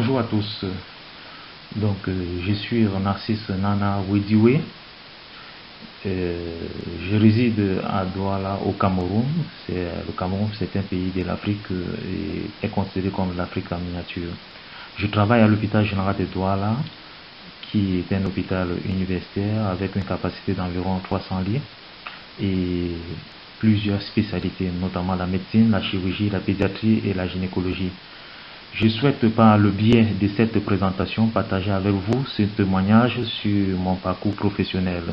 Bonjour à tous. Je suis Narcisse Nana Widiwe. Je réside à Douala au Cameroun. Le Cameroun, c'est un pays de l'Afrique et est considéré comme l'Afrique en miniature. Je travaille à l'hôpital général de Douala, qui est un hôpital universitaire avec une capacité d'environ 300 lits et plusieurs spécialités, notamment la médecine, la chirurgie, la pédiatrie et la gynécologie. Je souhaite par le biais de cette présentation partager avec vous ce témoignage sur mon parcours professionnel.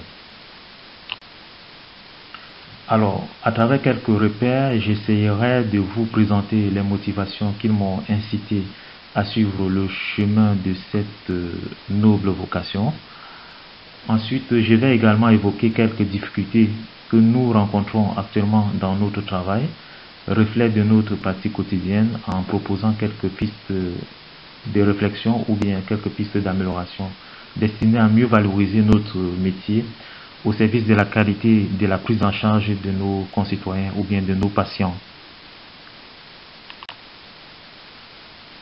Alors, à travers quelques repères, j'essaierai de vous présenter les motivations qui m'ont incité à suivre le chemin de cette noble vocation. Ensuite, je vais également évoquer quelques difficultés que nous rencontrons actuellement dans notre travail, reflet de notre pratique quotidienne, en proposant quelques pistes de réflexion ou bien quelques pistes d'amélioration destinées à mieux valoriser notre métier au service de la qualité de la prise en charge de nos concitoyens ou bien de nos patients.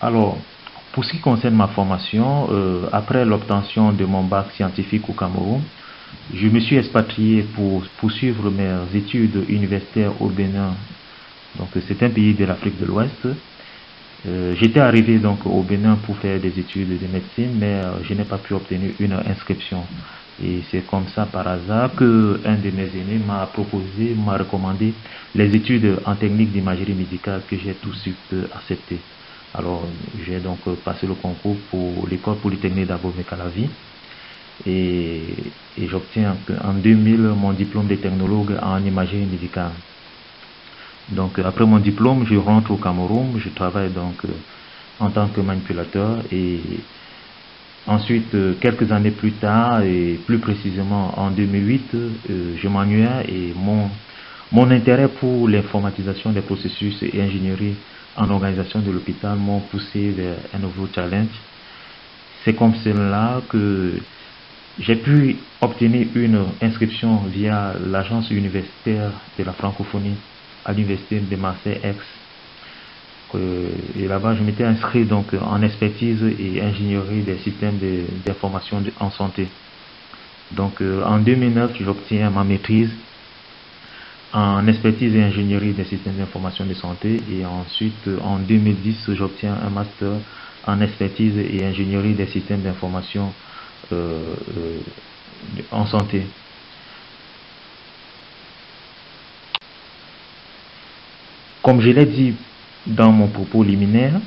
Alors, pour ce qui concerne ma formation, après l'obtention de mon bac scientifique au Cameroun, je me suis expatrié pour poursuivre mes études universitaires au Bénin. Donc c'est un pays de l'Afrique de l'Ouest. J'étais arrivé donc au Bénin pour faire des études de médecine, mais je n'ai pas pu obtenir une inscription. Et c'est comme ça par hasard que un de mes aînés m'a recommandé les études en technique d'imagerie médicale que j'ai tout de suite accepté. Alors j'ai donc passé le concours pour l'école polytechnique d'Abomey-Calavi et j'obtiens en 2000 mon diplôme de technologue en imagerie médicale. Donc après mon diplôme, je rentre au Cameroun, je travaille donc en tant que manipulateur et ensuite quelques années plus tard et plus précisément en 2008, je m'ennuyais et mon intérêt pour l'informatisation des processus et ingénierie en organisation de l'hôpital m'ont poussé vers un nouveau challenge. C'est comme cela que j'ai pu obtenir une inscription via l'agence universitaire de la francophonie à l'université de Marseille-Aix. Et là-bas, je m'étais inscrit donc en expertise et ingénierie des systèmes d'information en santé. Donc en 2009, j'obtiens ma maîtrise en expertise et ingénierie des systèmes d'information de santé et ensuite en 2010, j'obtiens un master en expertise et ingénierie des systèmes d'information en santé. Comme je l'ai dit dans mon propos liminaire,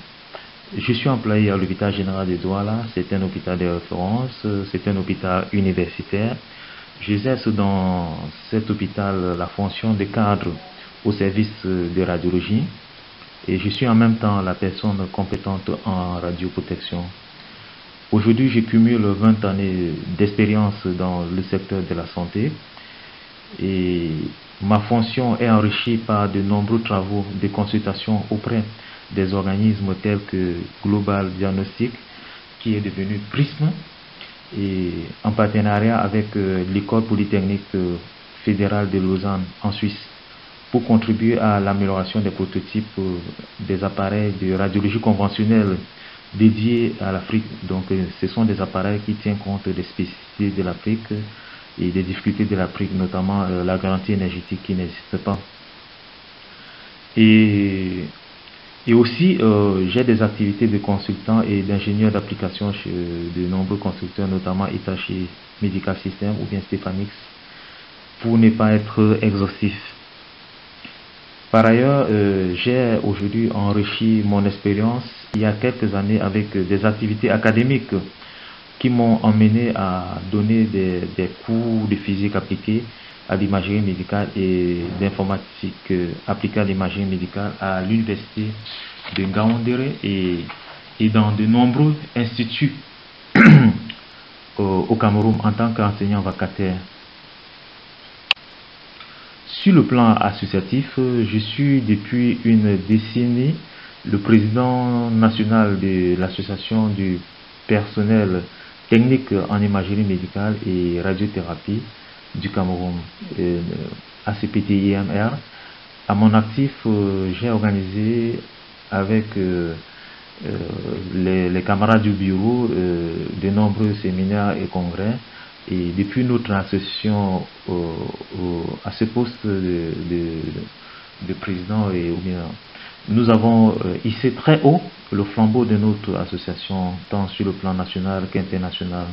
je suis employé à l'hôpital général de Douala. C'est un hôpital de référence, c'est un hôpital universitaire. J'exerce dans cet hôpital la fonction de cadre au service de radiologie et je suis en même temps la personne compétente en radioprotection. Aujourd'hui, je cumule 20 années d'expérience dans le secteur de la santé et ma fonction est enrichie par de nombreux travaux de consultation auprès des organismes tels que Global Diagnostic, qui est devenu Prism, et en partenariat avec l'école polytechnique fédérale de Lausanne en Suisse, pour contribuer à l'amélioration des prototypes des appareils de radiologie conventionnelle dédiés à l'Afrique. Donc ce sont des appareils qui tiennent compte des spécificités de l'Afrique et des difficultés de l'Afrique, notamment la garantie énergétique qui n'existe pas. Et aussi, j'ai des activités de consultant et d'ingénieur d'application chez de nombreux constructeurs, notamment Hitachi Medical System ou bien Stefanix, pour ne pas être exhaustif. Par ailleurs, j'ai aujourd'hui enrichi mon expérience il y a quelques années avec des activités académiques qui m'ont emmené à donner des cours de physique appliquée à l'imagerie médicale et d'informatique appliquée à l'imagerie médicale à l'université de Ngaoundéré et dans de nombreux instituts au Cameroun en tant qu'enseignant vacataire. Sur le plan associatif, je suis depuis une décennie le président national de l'association du personnel technique en imagerie médicale et radiothérapie du Cameroun, ACPT-IMR. À mon actif, j'ai organisé avec les camarades du bureau de nombreux séminaires et congrès. Et depuis notre accession à ce poste de président, ou bien, nous avons hissé très haut le flambeau de notre association, tant sur le plan national qu'international.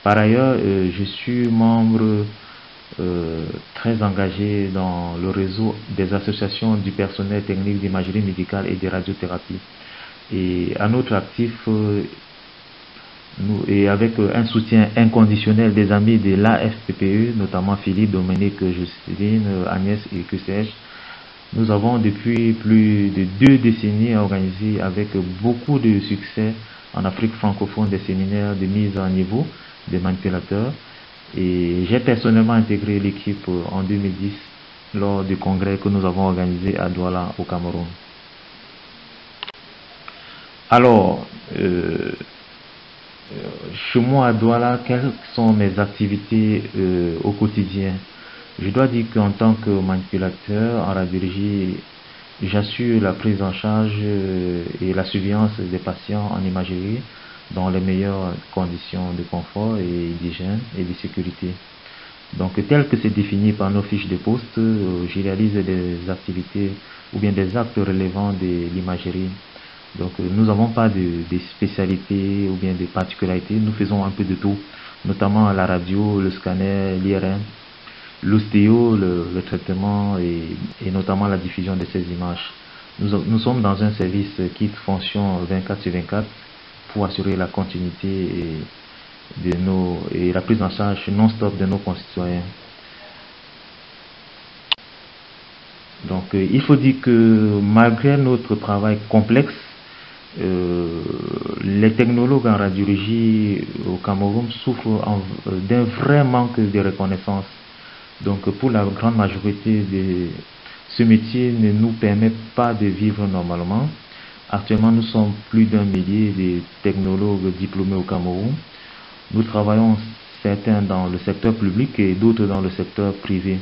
Par ailleurs, je suis membre très engagé dans le réseau des associations du personnel technique d'imagerie médicale et de radiothérapie. Et à notre actif, et avec un soutien inconditionnel des amis de l'AFPPE, notamment Philippe, Dominique, Justine, Agnès et que sais-je, nous avons depuis plus de 2 décennies organisé avec beaucoup de succès en Afrique francophone des séminaires de mise à niveau des manipulateurs. Et j'ai personnellement intégré l'équipe en 2010 lors du congrès que nous avons organisé à Douala au Cameroun. Alors, chez moi à Douala, quelles sont mes activités au quotidien? Je dois dire qu'en tant que manipulateur en radiologie, j'assure la prise en charge et la surveillance des patients en imagerie dans les meilleures conditions de confort et d'hygiène et de sécurité. Donc, tel que c'est défini par nos fiches de poste, je réalise des activités ou bien des actes relevant de l'imagerie. Donc, nous n'avons pas de spécialités ou bien de particularités. Nous faisons un peu de tout, notamment la radio, le scanner, l'IRM, l'ostéo, le traitement et notamment la diffusion de ces images. Nous sommes dans un service qui fonctionne 24 sur 24 pour assurer la continuité et la prise en charge non-stop de nos concitoyens. Donc, il faut dire que malgré notre travail complexe, les technologues en radiologie au Cameroun souffrent d'un vrai manque de reconnaissance. Donc pour la grande majorité de ce métier ne nous permet pas de vivre normalement. Actuellement, nous sommes plus d'1 millier de technologues diplômés au Cameroun. Nous travaillons certains dans le secteur public et d'autres dans le secteur privé.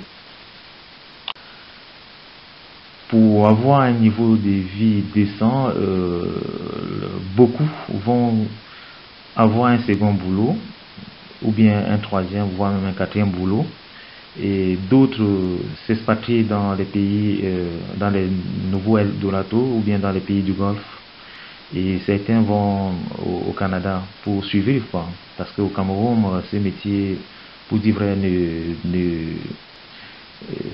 Pour avoir un niveau de vie décent, beaucoup vont avoir un second boulot, ou bien un troisième, voire même un 4e boulot, et d'autres s'expatrient dans les pays, dans les nouveaux Eldorado, ou bien dans les pays du Golfe, et certains vont au Canada pour survivre, parce qu'au Cameroun, ce métier, pour dire vrai,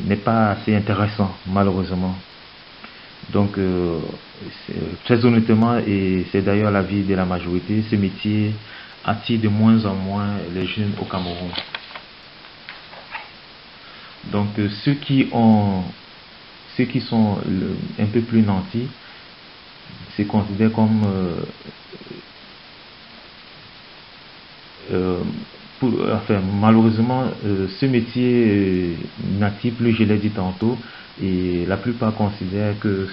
n'est pas assez intéressant, malheureusement. Donc, très honnêtement, et c'est d'ailleurs l'avis de la majorité, ce métier attire de moins en moins les jeunes au Cameroun. Donc, ceux qui sont un peu plus nantis se considèrent comme malheureusement, ce métier n'attire plus, je l'ai dit tantôt, et la plupart considèrent que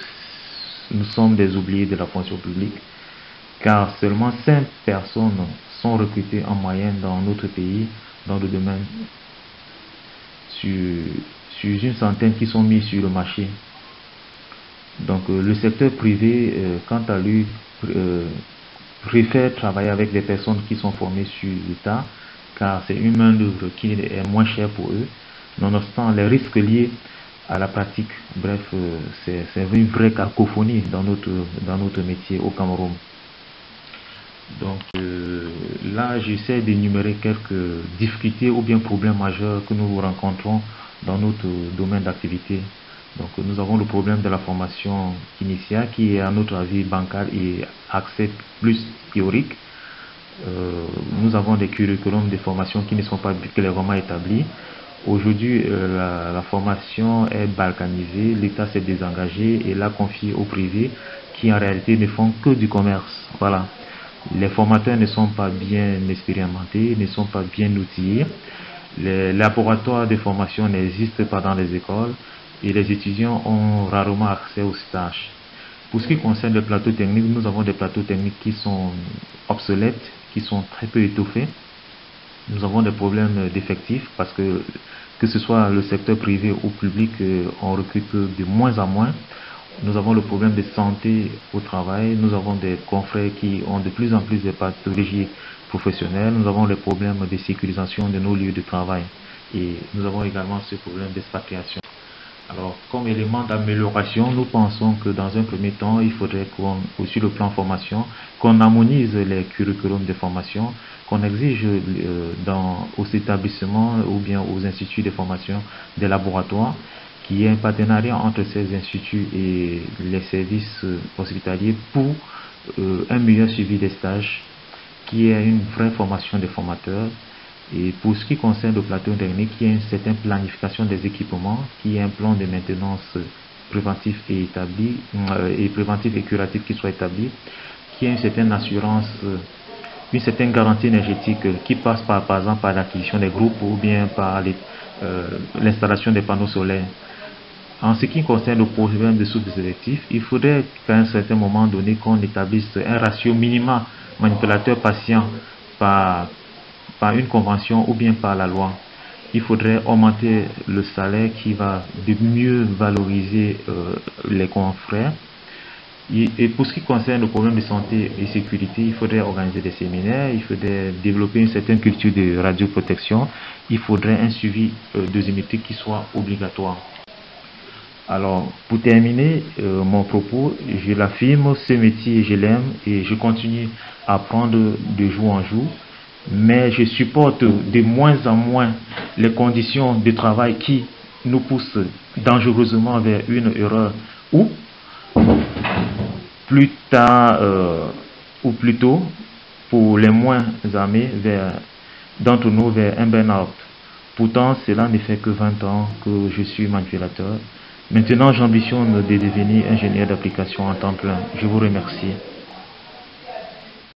nous sommes des oubliés de la fonction publique, car seulement 5 personnes sont recrutées en moyenne dans notre pays, dans le domaine, sur une centaine qui sont mis sur le marché. Donc le secteur privé, quant à lui, préfère travailler avec des personnes qui sont formées sur l'État, car c'est une main-d'œuvre qui est moins chère pour eux, nonobstant les risques liés à la pratique. Bref, c'est une vraie cacophonie dans notre métier au Cameroun. Donc là, j'essaie d'énumérer quelques difficultés ou bien problèmes majeurs que nous rencontrons dans notre domaine d'activité. Donc nous avons le problème de la formation initiale qui est à notre avis bancal et accès plus théorique. Nous avons des curriculums de formation qui ne sont pas clairement établis. Aujourd'hui, la formation est balkanisée, l'État s'est désengagé et l'a confié au privé qui en réalité ne font que du commerce. Voilà. Les formateurs ne sont pas bien expérimentés, ne sont pas bien outillés. Les laboratoires de formation n'existent pas dans les écoles et les étudiants ont rarement accès aux stages. Pour ce qui concerne le plateau technique, nous avons des plateaux techniques qui sont obsolètes, qui sont très peu étoffés. Nous avons des problèmes d'effectifs parce que ce soit le secteur privé ou public, on recrute de moins en moins. Nous avons le problème de santé au travail. Nous avons des confrères qui ont de plus en plus de pathologies professionnelles. Nous avons les problèmes de sécurisation de nos lieux de travail. Et nous avons également ce problème d'expatriation. Alors, comme élément d'amélioration, nous pensons que dans un premier temps, il faudrait sur le plan formation, qu'on harmonise les curriculums de formation, qu'on exige aux établissements ou bien aux instituts de formation des laboratoires, qu'il y ait un partenariat entre ces instituts et les services hospitaliers pour un meilleur suivi des stages, qu'il y ait une vraie formation des formateurs. Et pour ce qui concerne le plateau technique, il y a une certaine planification des équipements, qu'il y ait un plan de maintenance préventif et établi, et préventif et curatif qui soit établi, qu'il y ait une certaine assurance, une certaine garantie énergétique qui passe par exemple par l'acquisition des groupes ou bien par l'installation des panneaux solaires. En ce qui concerne le problème de sous-effectifs, il faudrait qu'à un certain moment donné qu'on établisse un ratio minimum manipulateur-patient par une convention ou bien par la loi. Il faudrait augmenter le salaire qui va de mieux valoriser les confrères. Et pour ce qui concerne le problème de santé et sécurité, il faudrait organiser des séminaires, il faudrait développer une certaine culture de radioprotection, il faudrait un suivi dosimétrique qui soit obligatoire. Alors, pour terminer mon propos, je l'affirme, ce métier, je l'aime et je continue à apprendre de jour en jour. Mais je supporte de moins en moins les conditions de travail qui nous poussent dangereusement vers une erreur ou plus tard ou plus tôt pour les moins armés d'entre nous vers un burn-out. Pourtant, cela ne fait que 20 ans que je suis manipulateur. Maintenant, j'ambitionne de devenir ingénieur d'application en temps plein. Je vous remercie.